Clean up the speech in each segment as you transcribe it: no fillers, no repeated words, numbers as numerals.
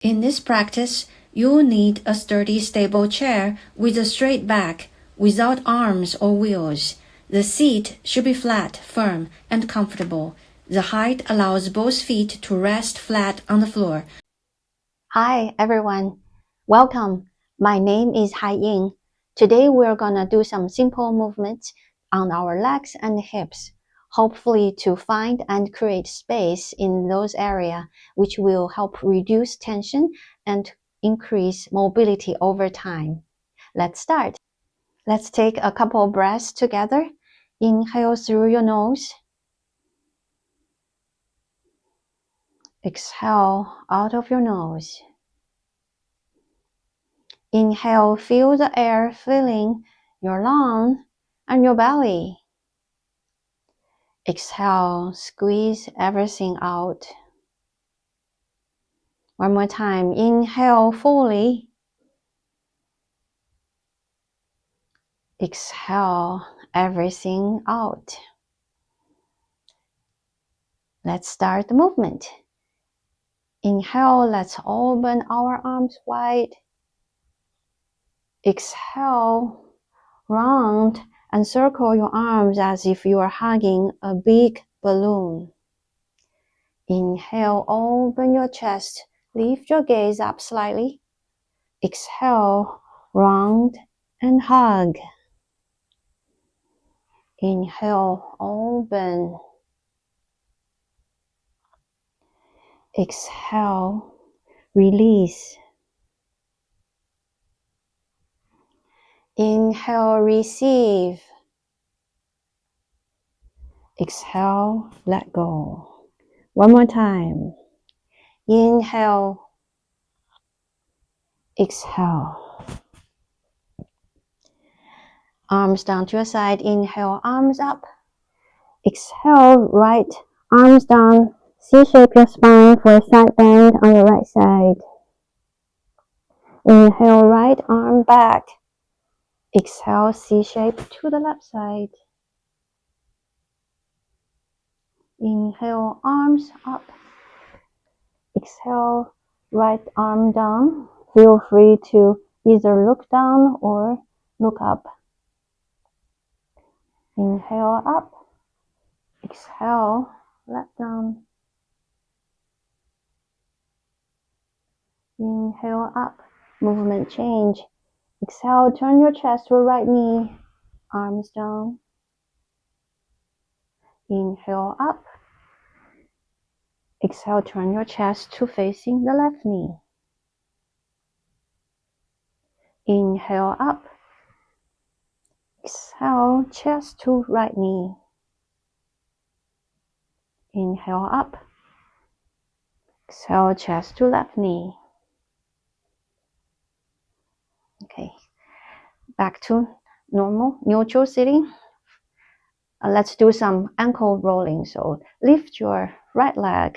In this practice, you'll need a sturdy, stable chair with a straight back, without arms or wheels. The seat should be flat, firm, and comfortable. The height allows both feet to rest flat on the floor. Hi everyone, welcome. My name is Hai Ying. Today we're gonna do some simple movements on our legs and hips, hopefully to find and create space in those areas, which will help reduce tension and increase mobility over time. Let's start. Let's take a couple of breaths together. Inhale through your nose. Exhale out of your nose. Inhale, feel the air filling your lungs and your belly. Exhale, squeeze everything out. One more time, inhale fully. Exhale everything out. Let's start the movement. Inhale, let's open our arms wide. Exhale, round and circle your arms as if you are hugging a big balloon. Inhale, open your chest, lift your gaze up slightly. Exhale, round and hug. Inhale, open. Exhale, release. Inhale, receive. Exhale, let go. One more time. Inhale, exhale. Arms down to your side. Inhale, arms up. Exhale, right arms down. C-shape your spine for a side bend on your right side. Inhale, right arm back. Exhale, C-shape to the left side. Inhale, arms up. Exhale, right arm down. Feel free to either look down or look up. Inhale up. Exhale, let down. Inhale up. Movement change. Exhale, turn your chest to right knee. Arms down. Inhale up. Exhale, turn your chest to facing the left knee. Inhale up. Exhale, chest to right knee. Inhale up. Exhale, chest to left knee. Okay, back to normal, neutral sitting. Let's do some ankle rolling. So lift your right leg.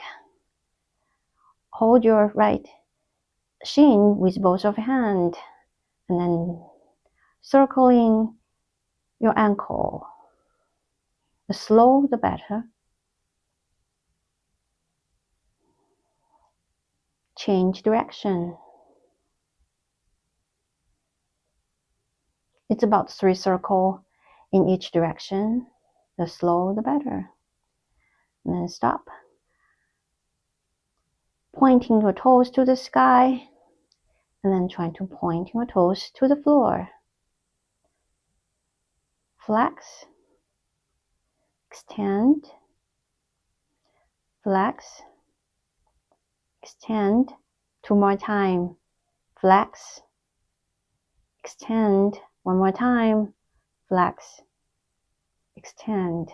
Hold your right shin with both of your hands. And then circling your ankle. The slow, the better. Change direction. It's about 3 circles in each direction. The slow, the better. And then stop. Pointing your toes to the sky. And then trying to point your toes to the floor. Flex. Extend. Flex. Extend. 2 more times. Flex. Extend. 1 more time. Flex. Extend.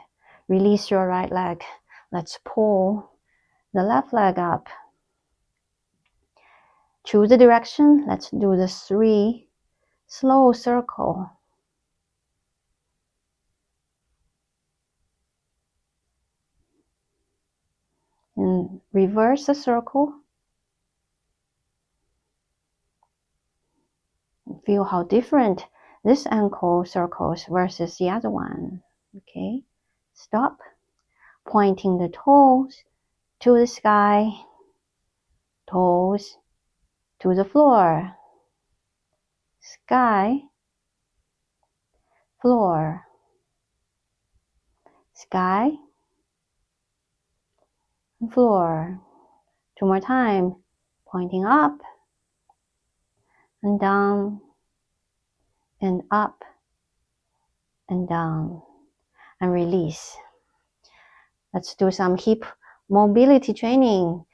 Release your right leg. Let's pull the left leg up. Choose the direction. Let's do the 3 slow circle. And reverse the circle. Feel how different this ankle circles versus the other one. Okay, stop. Pointing the toes to the sky. Toes to the floor, sky, floor, sky, floor. 2 more times, pointing up and down and up and down and release. Let's do some hip mobility training.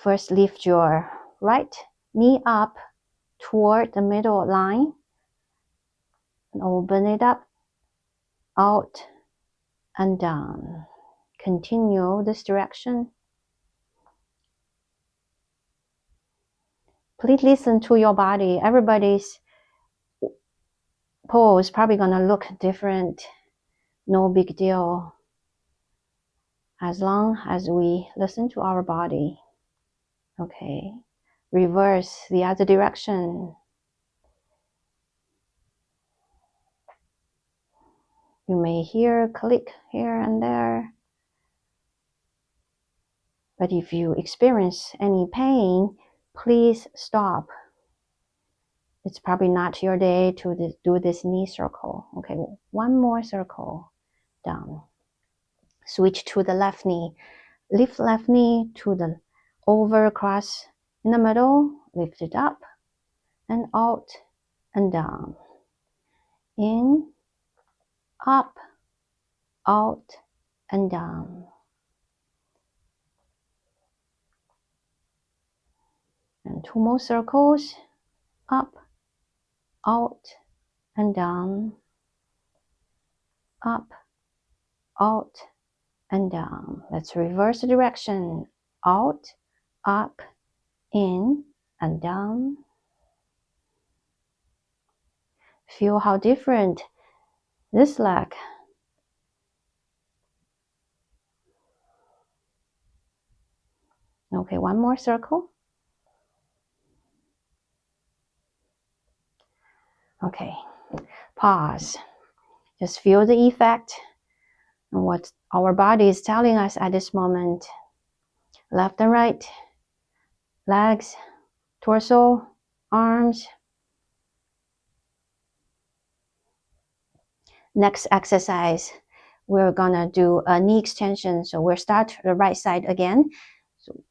First, lift your right knee up toward the middle line and open it up, out and down. Continue this direction. Please listen to your body. Everybody's pose probably gonna look different. No big deal. As long as we listen to our body. Okay. Reverse the other direction. You may hear a click here and there. But if you experience any pain, please stop. It's probably not your day to do this knee circle. Okay, one more circle down. Switch to the left knee. Lift left knee to the over cross in the middle. Lift it up and out and down. In, up, out, and down. And 2 more circles. Up, out, and down. Up, out, and down. Let's reverse the direction. Out, up, in, and down. Feel how different this leg. Okay, one more circle. Okay, pause. Just feel the effect and what our body is telling us at this moment. Left and right, legs, torso, arms. Next exercise, we're gonna do a knee extension. So we'll start the right side again. So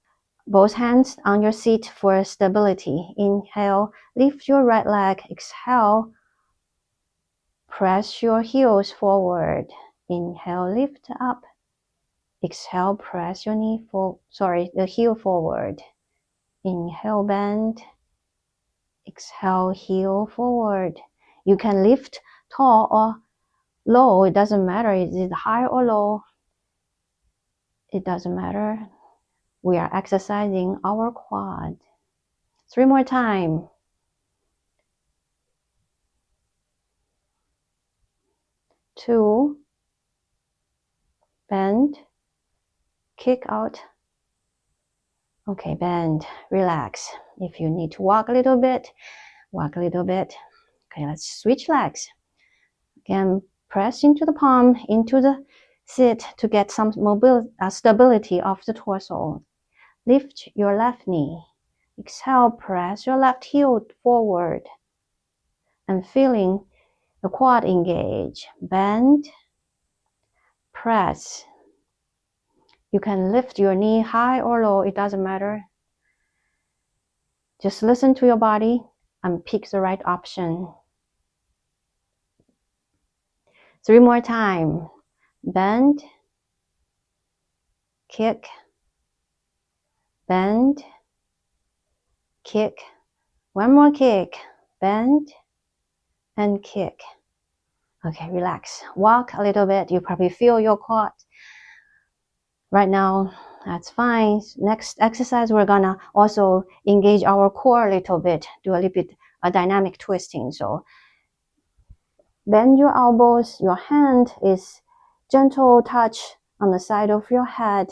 both hands on your seat for stability. Inhale, lift your right leg. Exhale, press your heels forward. Inhale, lift up. Exhale, press your the heel forward. Inhale, bend. Exhale, heel forward. You can lift tall or low. It doesn't matter. Is it high or low? It doesn't matter. We are exercising our quad. 3 more times. 2. Bend. Kick out. Okay, bend. Relax. If you need to walk a little bit, walk a little bit. Okay, let's switch legs. Again, press into the palm, into the seat to get some stability of the torso. Lift your left knee. Exhale, press your left heel forward. And feeling the quad engage. Bend. Press. You can lift your knee high or low, it doesn't matter. Just listen to your body and pick the right option. 3 more times. Bend, kick, bend, kick. One more kick, bend, and kick. Okay, relax. Walk a little bit. You probably feel your quad. Right now, that's fine. Next exercise, we're gonna also engage our core a little bit, do a little bit of dynamic twisting. So bend your elbows, your hand is gentle touch on the side of your head.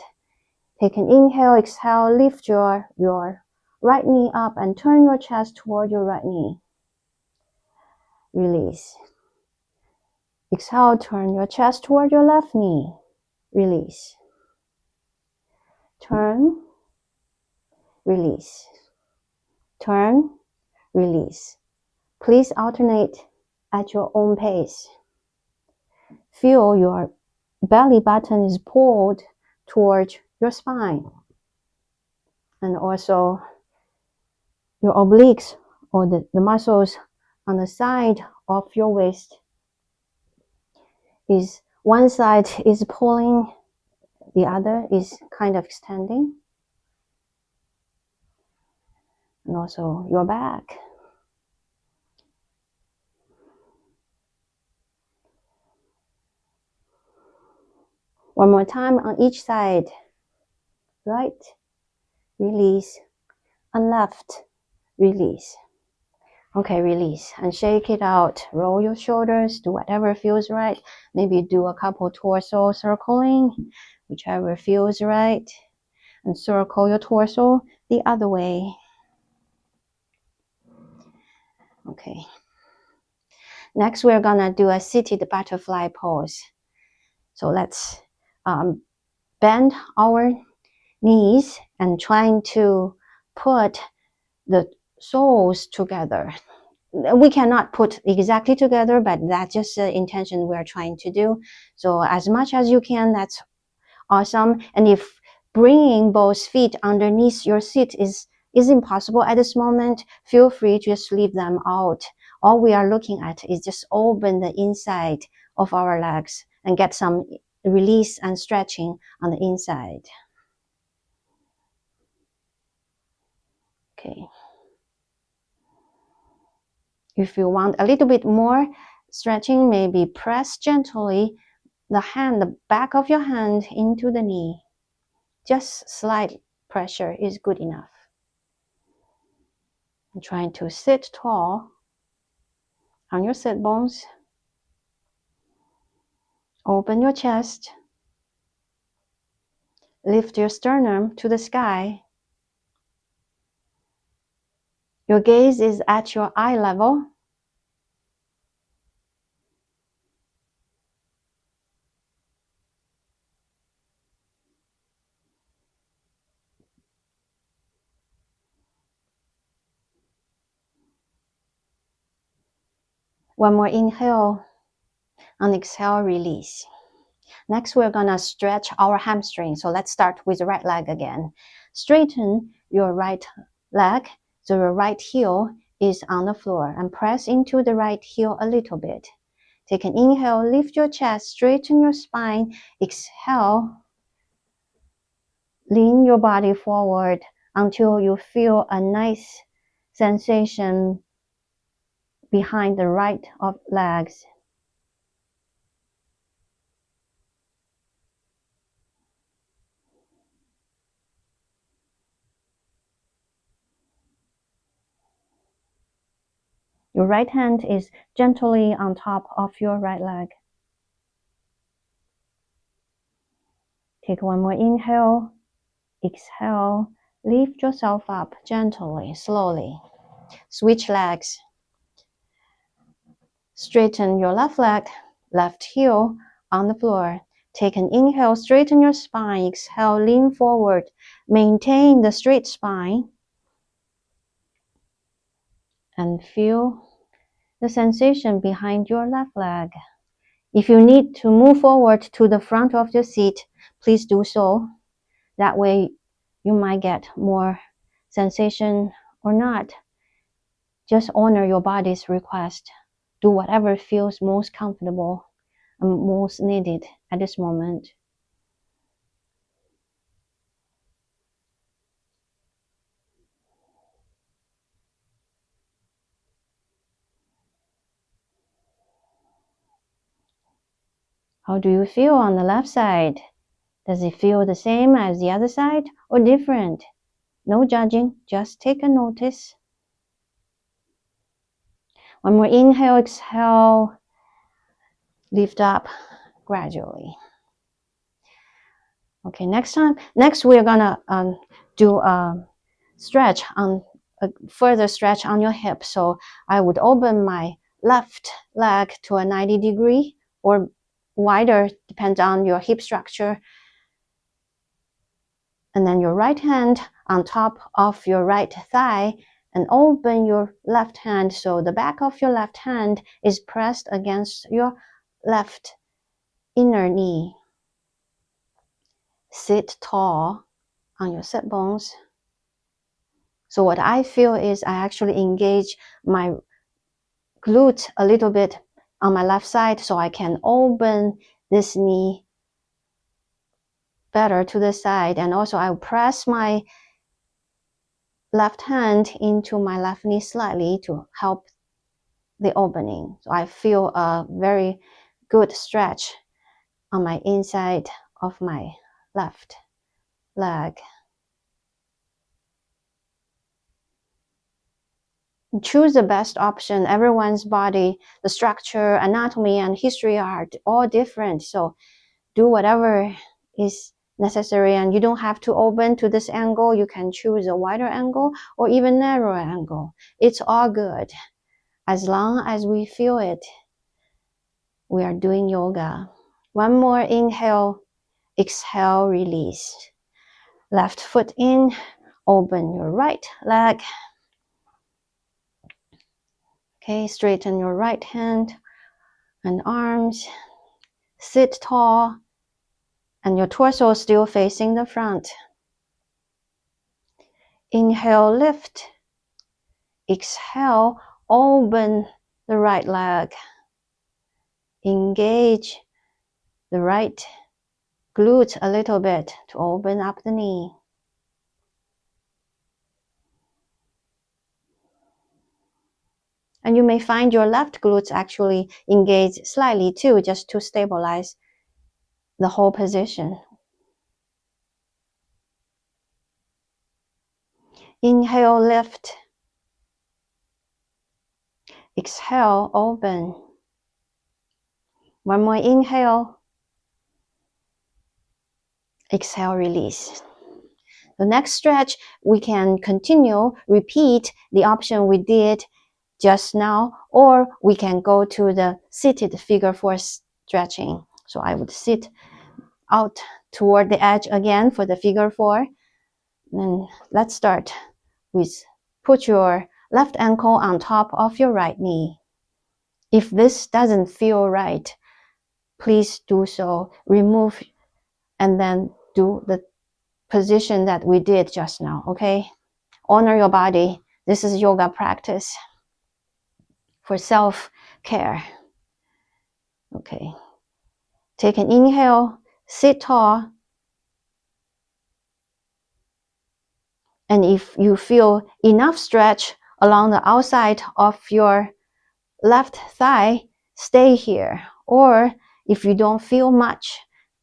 Take an inhale, exhale, lift your right knee up and turn your chest toward your right knee. Release. Exhale, turn your chest toward your left knee. Release. Turn, release. turn, release. Please alternate at your own pace. Feel your belly button is pulled towards your spine. And also your obliques, or the muscles on the side of your waist, is one side is pulling, the other is kind of extending. And also your back. One more time on each side. Right, release, and left, release. Okay, release and shake it out. Roll your shoulders, do whatever feels right. Maybe do a couple torso circling, whichever feels right. And circle your torso the other way. Okay. Next, we're gonna do a seated butterfly pose. So let's bend our knees and trying to put the soles together. We cannot put exactly together, but that's just the intention we're trying to do. So as much as you can, that's awesome. And if bringing both feet underneath your seat is impossible at this moment, feel free to just leave them out. All we are looking at is just open the inside of our legs and get some release and stretching on the inside. Okay. If you want a little bit more stretching, maybe press gently the back of your hand into the knee. Just slight pressure is good enough. I'm trying to sit tall on your sit bones. Open your chest. Lift your sternum to the sky. Your gaze is at your eye level. One more inhale, and exhale, release. Next, we're gonna stretch our hamstring. So let's start with the right leg again. Straighten your right leg so your right heel is on the floor, and press into the right heel a little bit. Take an inhale, lift your chest, straighten your spine. Exhale, lean your body forward until you feel a nice sensation behind the right of legs. Your right hand is gently on top of your right leg. Take one more inhale, exhale, lift yourself up gently, slowly. Switch legs. Straighten your left leg, left heel on the floor. Take an inhale, straighten your spine. Exhale, lean forward. Maintain the straight spine. And feel the sensation behind your left leg. If you need to move forward to the front of your seat, please do so. That way you might get more sensation or not. Just honor your body's request. Do whatever feels most comfortable and most needed at this moment. How do you feel on the left side? Does it feel the same as the other side or different? No judging, just take a notice. One more inhale, exhale, lift up gradually. Okay, next we're gonna do a stretch on a further stretch on your hip. So I would open my left leg to a 90 degree or wider, depends on your hip structure. And then your right hand on top of your right thigh And open your left hand so the back of your left hand is pressed against your left inner knee. Sit tall on your sit bones. So what I feel is I actually engage my glute a little bit on my left side so I can open this knee better to the side, and also I press my left hand into my left knee slightly to help the opening. So I feel a very good stretch on my inside of my left leg. Choose the best option. Everyone's body, the structure, anatomy, and history are all different. So do whatever is necessary, and you don't have to open to this angle. You can choose a wider angle or even narrower angle. It's all good. As long as we feel it, we are doing yoga. One more inhale, exhale, release. Left foot in, open your right leg. Okay, straighten your right hand and arms. Sit tall, and your torso still facing the front. Inhale, lift. Exhale, open the right leg. Engage the right glute a little bit to open up the knee. And you may find your left glutes actually engage slightly too, just to stabilize the whole position. Inhale, lift. Exhale, open. One more inhale. Exhale, release. The next stretch, we can continue, repeat the option we did just now, or we can go to the seated figure 4 stretching. So I would sit out toward the edge again for the figure 4. And let's start with put your left ankle on top of your right knee. If this doesn't feel right, please do so. Remove and then do the position that we did just now, okay? Honor your body. This is yoga practice for self-care. Okay. Take an inhale, sit tall. And if you feel enough stretch along the outside of your left thigh, stay here. Or if you don't feel much,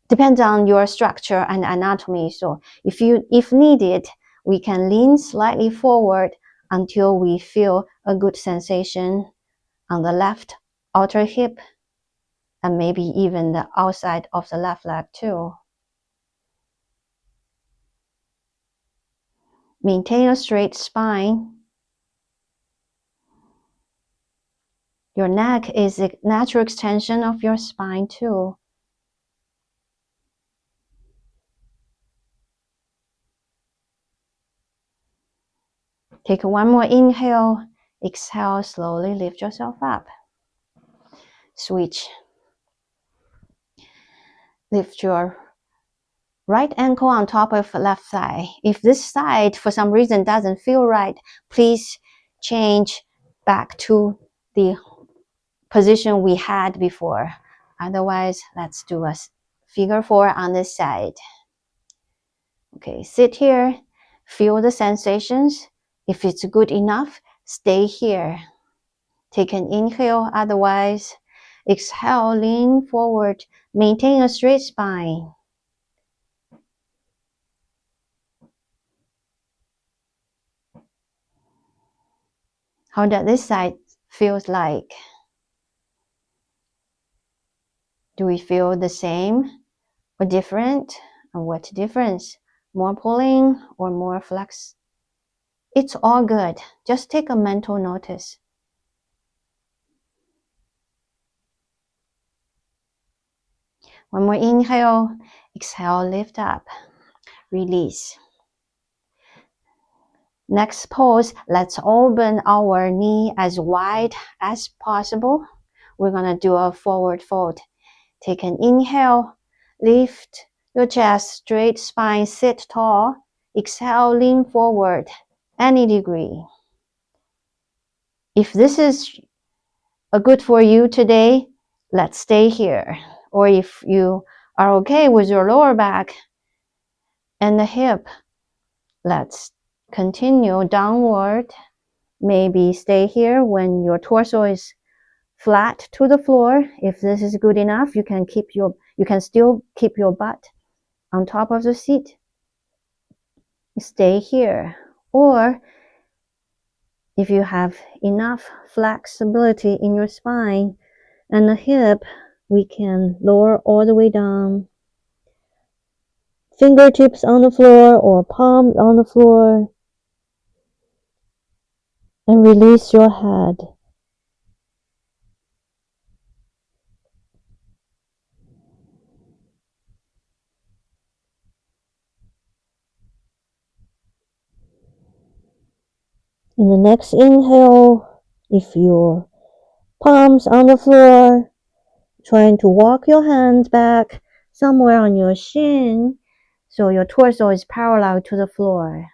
depends on your structure and anatomy. So if needed, we can lean slightly forward until we feel a good sensation on the left outer hip and maybe even the outside of the left leg too. Maintain a straight spine. Your neck is a natural extension of your spine too. Take one more inhale. Exhale, slowly lift yourself up. Switch. Lift your right ankle on top of left thigh. If this side for some reason doesn't feel right, please change back to the position we had before. Otherwise, let's do a figure 4 on this side. Okay, sit here, feel the sensations. If it's good enough, stay here. Take an inhale, otherwise, exhale, lean forward, maintain a straight spine. How does this side feels like? Do we feel the same or different? And what difference? More pulling or more flex? It's all good. Just take a mental notice. One more inhale, exhale, lift up, release. Next pose, let's open our knee as wide as possible. We're gonna do a forward fold. Take an inhale, lift your chest, straight spine, sit tall. Exhale, lean forward any degree. If this is good for you today, let's stay here. Or if you are okay with your lower back and the hip, let's continue downward. Maybe stay here when your torso is flat to the floor. If this is good enough, you can still keep your butt on top of the seat. Stay here. Or if you have enough flexibility in your spine and the hip, we can lower all the way down. Fingertips on the floor or palms on the floor. And release your head. In the next inhale, if your palms on the floor, trying to walk your hands back somewhere on your shin so your torso is parallel to the floor.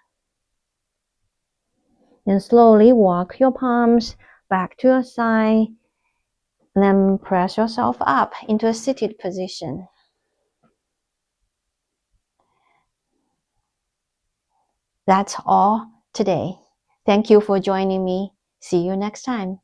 And slowly walk your palms back to your side. And then press yourself up into a seated position. That's all today. Thank you for joining me. See you next time.